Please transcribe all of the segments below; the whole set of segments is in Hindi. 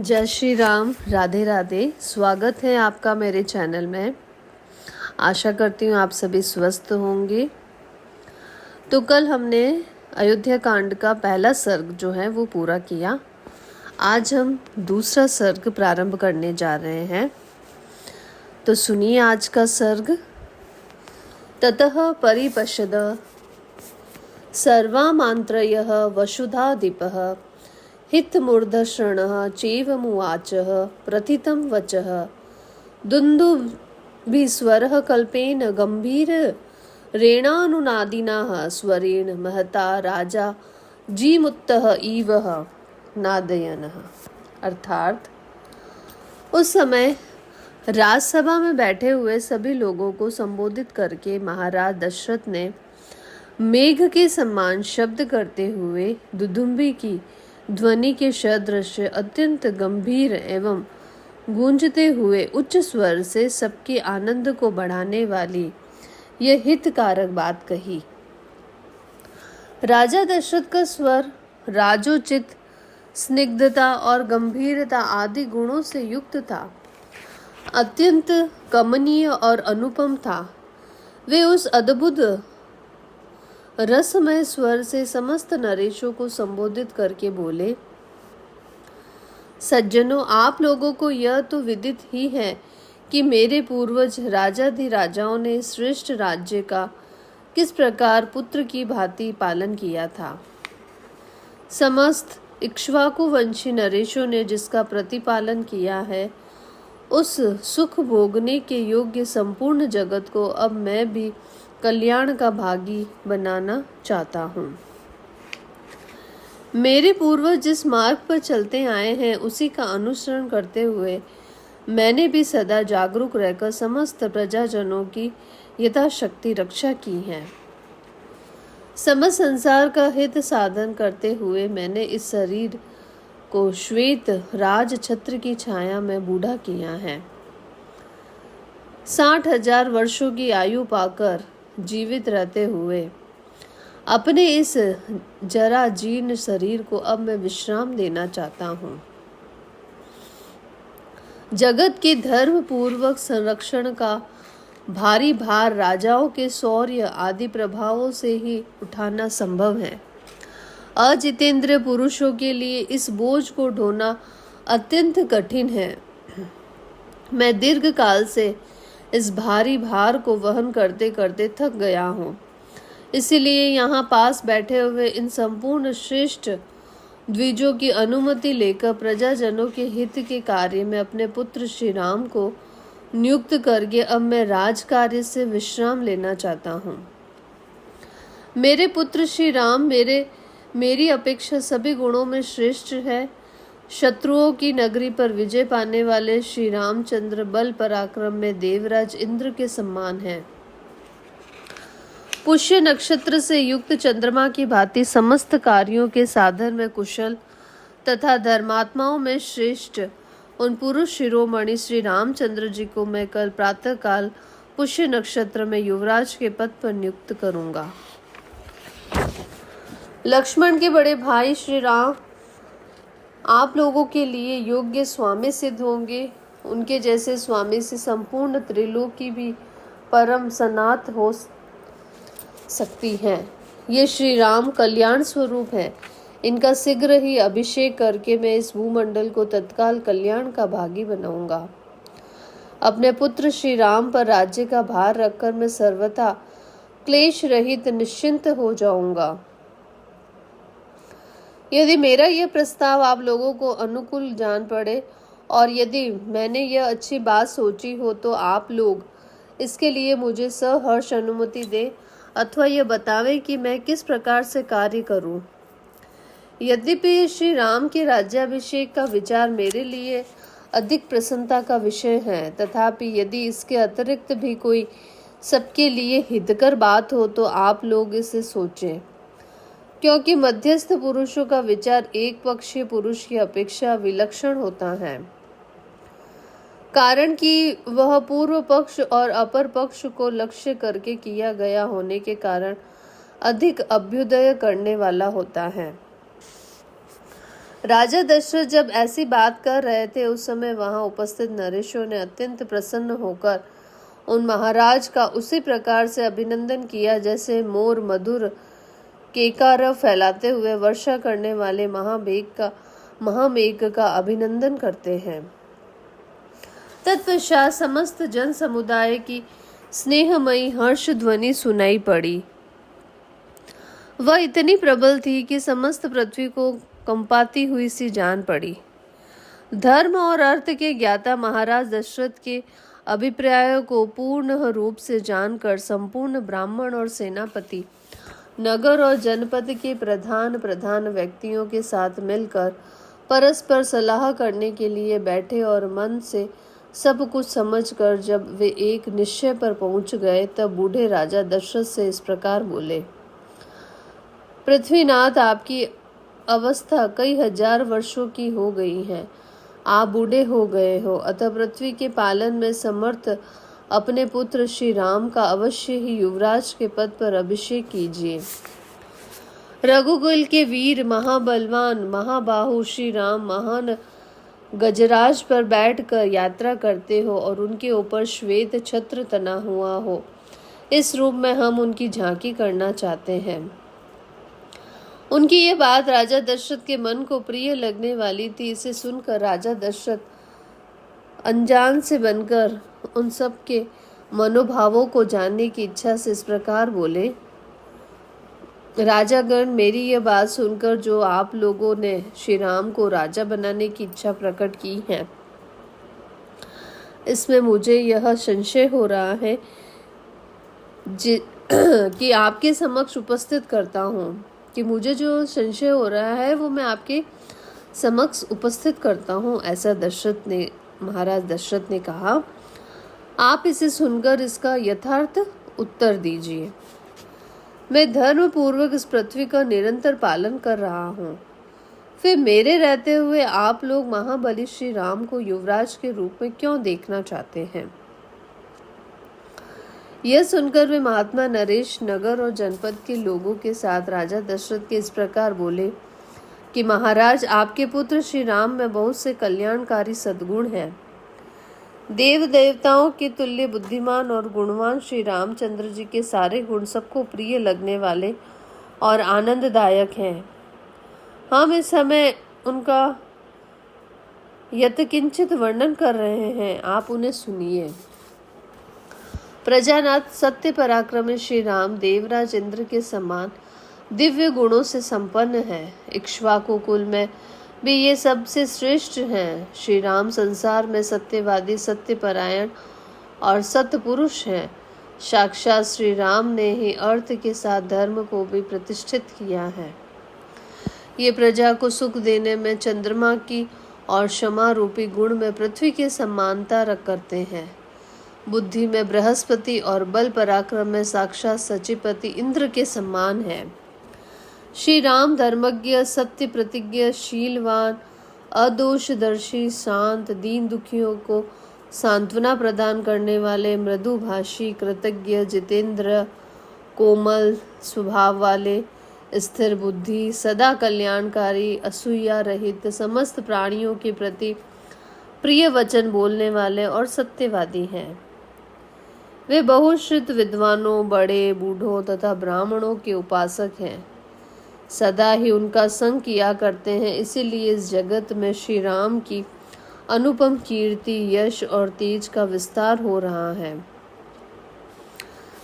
जय श्री राम, राधे राधे। स्वागत है आपका मेरे चैनल में। आशा करती हूँ आप सभी स्वस्थ होंगे। तो कल हमने अयोध्या कांड का पहला सर्ग जो है वो पूरा किया। आज हम दूसरा सर्ग प्रारंभ करने जा रहे हैं। तो सुनिए आज का सर्ग। ततः परिपश्यद सर्वामान्त्रयः वसुधाधिपः हितमूर्धशृणः चैवमुवाचः प्रथितं वचः दुन्दुभिस्वरः कल्पेन गम्भीरेणानुनादिनः स्वरेण महता राजा जीमुत्तः इव नादयनः। अर्थात उस समय राजसभा में बैठे हुए सभी लोगों को संबोधित करके महाराज दशरथ ने मेघ के समान शब्द करते हुए दुदुम्बी की ध्वनि के सदृश अत्यंत गंभीर एवं गूंजते हुए उच्च स्वर से सबके आनंद को बढ़ाने वाली यह हितकारक बात कही। राजा दशरथ का स्वर राजोचित, स्निग्धता और गंभीरता आदि गुणों से युक्त था, अत्यंत कमनीय और अनुपम था। वे उस अद्भुत रसमय स्वर से समस्त नरेशों को संबोधित करके बोले, सज्जनों, आप लोगों को यह तो विदित ही है कि मेरे पूर्वज राजाधिराजाओं ने श्रेष्ठ राज्य का किस प्रकार पुत्र की भांति पालन किया था। समस्त इक्ष्वाकु वंशी नरेशों ने जिसका प्रतिपालन किया है, उस सुख भोगने के योग्य संपूर्ण जगत को अब मैं भी कल्याण का भागी बनाना चाहता हूँ। मेरे पूर्वज जिस मार्ग पर चलते आए हैं उसी का अनुसरण करते हुए मैंने भी सदा जागरूक रहकर समस्त प्रजाजनों की यथाशक्ति रक्षा की है। समस्त संसार का हित साधन करते हुए मैंने इस शरीर को श्वेत राज छत्र की छाया में बूढ़ा किया है। 60,000 वर्षों की आयु पाकर जीवित रहते हुए अपने इस जरा जीर्ण शरीर को अब मैं विश्राम देना चाहता हूँ। जगत के धर्म पूर्वक संरक्षण का भारी भार राजाओं के शौर्य आदि प्रभावों से ही उठाना संभव है। अजितेंद्रिय पुरुषों के लिए इस बोझ को ढोना अत्यंत कठिन है। मैं दीर्घ काल से इस भारी भार को वहन करते करते थक गया हूँ। इसीलिए यहाँ पास बैठे हुए इन संपूर्ण श्रेष्ठ द्विजों की अनुमति लेकर प्रजाजनों के हित के कार्य में अपने पुत्र श्री राम को नियुक्त करके अब मैं राज कार्य से विश्राम लेना चाहता हूँ। मेरे पुत्र श्री राम मेरी अपेक्षा सभी गुणों में श्रेष्ठ है। शत्रुओं की नगरी पर विजय पाने वाले श्री रामचंद्र बल पराक्रम में देवराज इंद्र के समान है। पुष्य नक्षत्र से युक्त चंद्रमा की भांति समस्त कार्यों के साधन में कुशल तथा धर्मात्माओं में श्रेष्ठ उन पुरुष शिरोमणि श्री रामचंद्र जी को मैं कल प्रातः काल पुष्य नक्षत्र में युवराज के पद पर नियुक्त करूंगा। लक्ष्मण के बड़े भाई श्री राम आप लोगों के लिए योग्य स्वामी सिद्ध होंगे। उनके जैसे स्वामी से संपूर्ण त्रिलोकी भी परम सनात हो सकती है। ये श्री राम कल्याण स्वरूप है। इनका शीघ्र ही अभिषेक करके मैं इस भूमंडल को तत्काल कल्याण का भागी बनाऊंगा। अपने पुत्र श्री राम पर राज्य का भार रखकर मैं सर्वथा क्लेश रहित निश्चिंत हो जाऊंगा। यदि मेरा यह प्रस्ताव आप लोगों को अनुकूल जान पड़े और यदि मैंने यह अच्छी बात सोची हो तो आप लोग इसके लिए मुझे सहर्ष अनुमति दें अथवा यह बतावें कि मैं किस प्रकार से कार्य करूं। यद्यपि श्री राम के राज्याभिषेक का विचार मेरे लिए अधिक प्रसन्नता का विषय है, तथापि यदि इसके अतिरिक्त भी कोई सबके लिए हितकर बात हो तो आप लोग इसे सोचें, क्योंकि मध्यस्थ पुरुषों का विचार एक पक्षीय पुरुष की अपेक्षा विलक्षण होता है। कारण कि वह पूर्व पक्ष और अपर पक्ष को लक्ष्य करके किया गया होने के कारण अधिक अभ्युदय करने वाला होता है। राजा दशरथ जब ऐसी बात कर रहे थे उस समय वहां उपस्थित नरेशों ने अत्यंत प्रसन्न होकर उन महाराज का उसी प्रकार से अभिनंदन किया जैसे मोर मधुर केकारव फैलाते हुए वर्षा करने वाले महामेघ का अभिनंदन करते हैं। तत्पश्चात समस्त जन समुदाय की स्नेहमयी हर्ष ध्वनि सुनाई पड़ी। वह इतनी प्रबल थी कि समस्त पृथ्वी को कंपाती हुई सी जान पड़ी। धर्म और अर्थ के ज्ञाता महाराज दशरथ के अभिप्रायों को पूर्ण रूप से जानकर संपूर्ण ब्राह्मण और सेनापति नगर और जनपद के प्रधान व्यक्तियों के साथ मिलकर परस्पर सलाह करने के लिए बैठे और मन से सब कुछ समझकर जब वे एक निश्चय पर पहुंच गए तब बूढ़े राजा दशरथ से इस प्रकार बोले। पृथ्वीनाथ, आपकी अवस्था कई हजार वर्षों की हो गई है। आप बूढ़े हो गए हो, अतः पृथ्वी के पालन में समर्थ अपने पुत्र श्री राम का अवश्य ही युवराज के पद पर अभिषेक कीजिए। रघुकुल के वीर महाबलवान महाबाहु श्री राम महान गजराज पर बैठकर यात्रा करते हो और उनके ऊपर श्वेत छत्र तना हुआ हो। इस रूप में हम उनकी झांकी करना चाहते हैं। उनकी ये बात राजा दशरथ के मन को प्रिय लगने वाली थी। इसे सुनकर राजा दशरथ अनजान से बनकर उन सब के मनोभावों को जानने की इच्छा से इस प्रकार बोले। राजागण, मेरी यह बात सुनकर जो आप लोगों ने श्री राम को राजा बनाने की इच्छा प्रकट की है, इसमें मुझे यह संशय हो रहा है कि आपके समक्ष उपस्थित करता हूँ कि मुझे जो संशय हो रहा है वो मैं आपके समक्ष उपस्थित करता हूँ। ऐसा महाराज दशरथ ने कहा। आप इसे सुनकर इसका यथार्थ उत्तर दीजिए। मैं धर्म पूर्वक इस पृथ्वी का निरंतर पालन कर रहा हूँ, फिर मेरे रहते हुए आप लोग महाबली श्री राम को युवराज के रूप में क्यों देखना चाहते हैं? यह सुनकर वे महात्मा नरेश नगर और जनपद के लोगों के साथ राजा दशरथ के इस प्रकार बोले कि महाराज, आपके पुत्र श्री राम में बहुत से कल्याणकारी सद्गुण हैं। देव देवताओं के तुल्य बुद्धिमान और गुणवान श्री रामचंद्र जी के सारे गुण सबको प्रिय लगने वाले और आनंददायक हैं। हम इस समय उनका यत्किंचित वर्णन कर रहे हैं, आप उन्हें सुनिए। प्रजानाथ सत्य पराक्रमी श्री राम देवराज इंद्र के समान दिव्य गुणों से संपन्न है। इक्ष्वाकु कुल में भी ये सबसे श्रेष्ठ हैं। श्री राम संसार में सत्यवादी, सत्यपरायण और सत्य पुरुष हैं। साक्षात श्री राम ने ही अर्थ के साथ धर्म को भी प्रतिष्ठित किया है। ये प्रजा को सुख देने में चंद्रमा की और क्षमा रूपी गुण में पृथ्वी के समानता रख करते हैं। बुद्धि में बृहस्पति और बल पराक्रम में साक्षात सचिपति इंद्र के समान है। श्री राम धर्मज्ञ, सत्य प्रतिज्ञ, शीलवान, अदोषदर्शी, शांत, दीन दुखियों को सांत्वना प्रदान करने वाले, मृदुभाषी, कृतज्ञ, जितेंद्र, कोमल स्वभाव वाले, स्थिर बुद्धि, सदा कल्याणकारी, असूया रहित, समस्त प्राणियों के प्रति प्रिय वचन बोलने वाले और सत्यवादी हैं। वे बहुश्रुत विद्वानों, बड़े बूढ़ों तथा ब्राह्मणों के उपासक हैं। सदा ही उनका संग किया करते हैं, इसीलिए इस जगत में श्री राम की अनुपम कीर्ति, यश और तेज का विस्तार हो रहा है।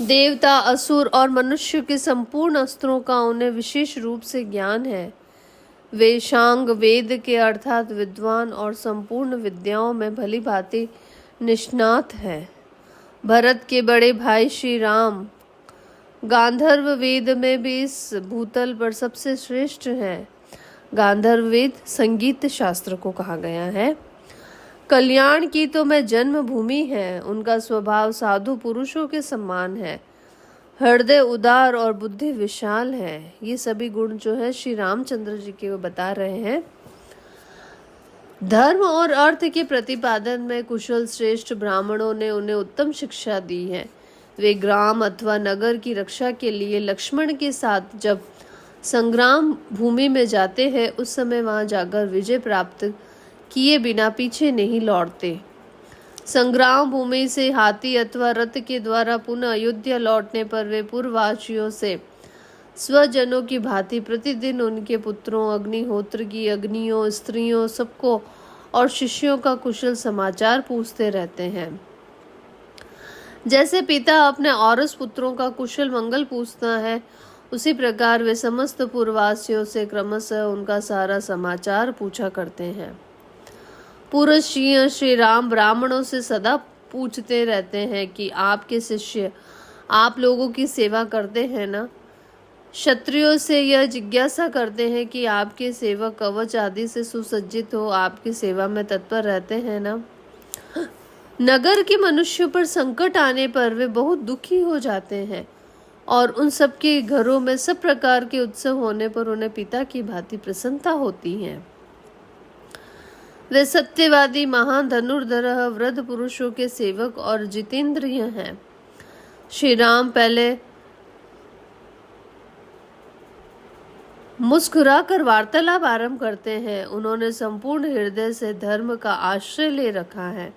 देवता, असुर और मनुष्य के संपूर्ण अस्त्रों का उन्हें विशेष रूप से ज्ञान है। वे शांग वेद के अर्थात विद्वान और संपूर्ण विद्याओं में भली भांति निष्णात हैं। भरत के बड़े भाई श्री राम गांधर्व वेद में भी इस भूतल पर सबसे श्रेष्ठ हैं। गांधर्व वेद संगीत शास्त्र को कहा गया है। कल्याण की तो मैं जन्मभूमि है। उनका स्वभाव साधु पुरुषों के समान है। हृदय उदार और बुद्धि विशाल है। ये सभी गुण जो है श्री रामचंद्र जी के वो बता रहे हैं। धर्म और अर्थ के प्रतिपादन में कुशल श्रेष्ठ ब्राह्मणों ने उन्हें उत्तम शिक्षा दी है। वे ग्राम अथवा नगर की रक्षा के लिए लक्ष्मण के साथ जब संग्राम भूमि में जाते हैं उस समय वहां जाकर विजय प्राप्त किए बिना पीछे नहीं लौटते। संग्राम भूमि से हाथी अथवा रथ के द्वारा पुनः अयोध्या लौटने पर वे पूर्ववासियों से स्वजनों की भांति प्रतिदिन उनके पुत्रों, अग्निहोत्र की अग्नियों, स्त्रियों, सबको और शिष्यों का कुशल समाचार पूछते रहते हैं। जैसे पिता अपने औरस पुत्रों का कुशल मंगल पूछता है, उसी प्रकार वे समस्त पूर्ववासियों से क्रमशः उनका सारा समाचार पूछा करते हैं। पुरुष श्री राम ब्राह्मणों से सदा पूछते रहते हैं कि आपके शिष्य आप लोगों की सेवा करते हैं ना। क्षत्रियों से यह जिज्ञासा करते हैं कि आपके सेवक कवच आदि से सुसज्जित हो आपकी सेवा में तत्पर रहते हैं ना। नगर के मनुष्यों पर संकट आने पर वे बहुत दुखी हो जाते हैं और उन सबके घरों में सब प्रकार के उत्सव होने पर उन्हें पिता की भांति प्रसन्नता होती है। वे सत्यवादी महान धनुर्धर वृद्ध पुरुषों के सेवक और जितेंद्रिय हैं। श्री राम पहले मुस्कुराकर वार्तालाप आरंभ करते हैं। उन्होंने संपूर्ण हृदय से धर्म का आश्रय ले रखा है।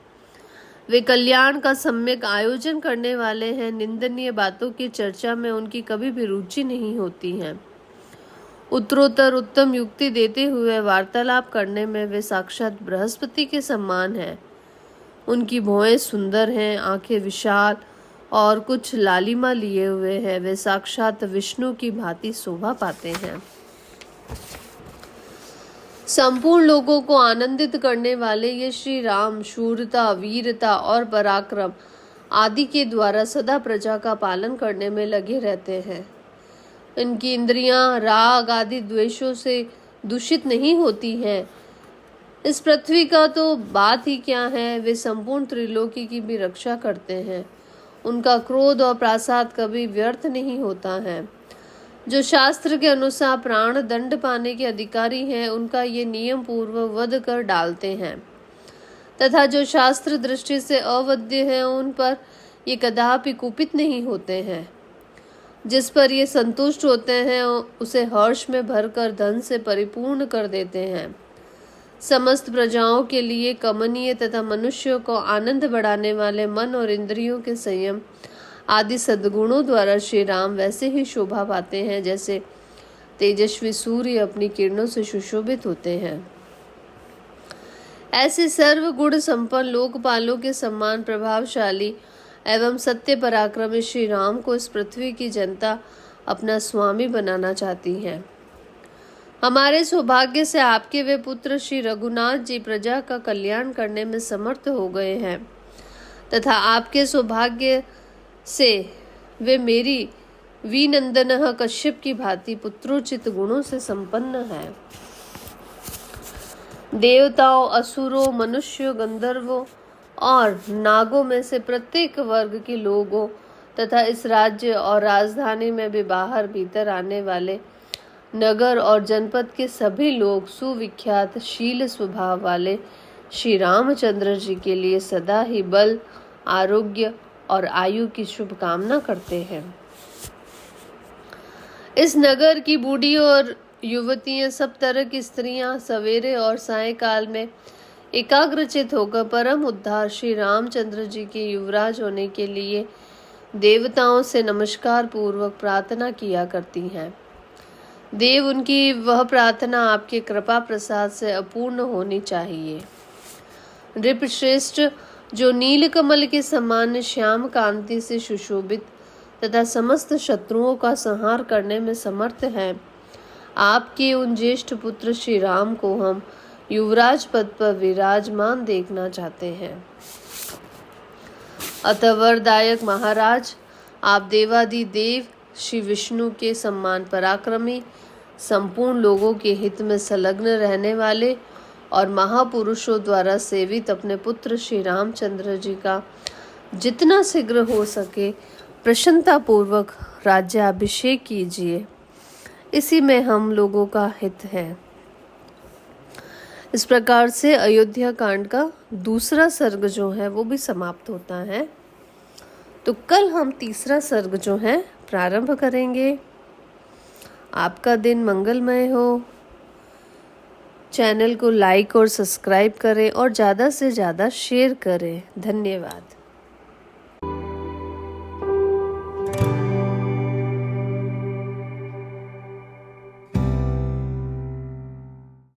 वे कल्याण का सम्यक आयोजन करने वाले हैं। निंदनीय बातों की चर्चा में उनकी कभी भी रुचि नहीं होती है। उत्तरोत्तर उत्तम युक्ति देते हुए वार्तालाप करने में वे साक्षात बृहस्पति के समान हैं। उनकी भौहें सुंदर हैं, आंखें विशाल और कुछ लालिमा लिए हुए हैं। वे साक्षात विष्णु की भांति शोभा पाते हैं। संपूर्ण लोगों को आनंदित करने वाले ये श्री राम शूरता, वीरता और पराक्रम आदि के द्वारा सदा प्रजा का पालन करने में लगे रहते हैं। इनकी इंद्रियां राग आदि द्वेषों से दूषित नहीं होती हैं। इस पृथ्वी का तो बात ही क्या है, वे संपूर्ण त्रिलोकी की भी रक्षा करते हैं। उनका क्रोध और प्रासाद कभी व्यर्थ नहीं होता है। जो शास्त्र के अनुसार प्राण दंड पाने के अधिकारी हैं, उनका ये नियम पूर्व वध कर डालते हैं, तथा जो शास्त्र दृष्टि से अवध्य हैं, उन पर ये कदापि कुपित नहीं होते हैं। जिस पर ये संतुष्ट होते हैं, उसे हर्ष में भरकर धन से परिपूर्ण कर देते हैं। समस्त प्रजाओं के लिए कमनीय तथा मनुष्यों को आनंद बढ़ाने वाले मन और इंद्रियों के संयम आदि सद्गुणों द्वारा श्री राम वैसे ही शोभा पाते हैं जैसे तेजस्वी सूर्य अपनी किरणों से सुशोभित होते हैं। ऐसे सर्व गुण संपन्न लोकपालों के समान प्रभावशाली एवं सत्य पराक्रमी श्री राम को इस पृथ्वी की जनता अपना स्वामी बनाना चाहती है। हमारे सौभाग्य से आपके वे पुत्र श्री रघुनाथ जी प्रजा का कल्याण करने में समर्थ हो गए हैं, तथा आपके सौभाग्य से वे मेरी विनंदन कश्यप की भांति पुत्रोचित गुणों से संपन्न है। देवताओं, असुरों, मनुष्यों, गंधर्वों और नागों में से प्रत्येक वर्ग के लोगों तथा इस राज्य और राजधानी में भी बाहर भीतर आने वाले नगर और जनपद के सभी लोग सुविख्यात शील स्वभाव वाले श्री रामचंद्र जी के लिए सदा ही बल, आरोग्य और आयु की शुभकामना करते हैं। इस नगर की बूढ़ी और युवतियां, सब तरह की स्त्रियां सवेरे और सायंकाल में एकाग्रचित होकर परम उद्धार श्री रामचंद्र जी के युवराज होने के लिए देवताओं से नमस्कार पूर्वक प्रार्थना किया करती हैं। देव उनकी वह प्रार्थना आपके कृपा प्रसाद से अपूर्ण होनी चाहिए। नृपश्रेष्ठ जो नीलकमल के समान श्याम कांति से सुशोभित तथा समस्त शत्रुओं का संहार करने में समर्थ है, आपके उन ज्येष्ठ पुत्र श्री राम को हम युवराज पद पर विराजमान देखना चाहते हैं। अतः वरदायक महाराज, आप देवादिदेव श्री विष्णु के सम्मान पराक्रमी, संपूर्ण लोगों के हित में संलग्न रहने वाले और महापुरुषों द्वारा सेवित अपने पुत्र श्री रामचंद्र जी का जितना शीघ्र हो सके प्रसन्नता पूर्वक राज्याभिषेक कीजिए। इसी में हम लोगों का हित है। इस प्रकार से अयोध्या कांड का दूसरा सर्ग जो है वो भी समाप्त होता है। तो कल हम तीसरा सर्ग जो है प्रारंभ करेंगे। आपका दिन मंगलमय हो। चैनल को लाइक और सब्सक्राइब करें और ज़्यादा से ज़्यादा शेयर करें। धन्यवाद।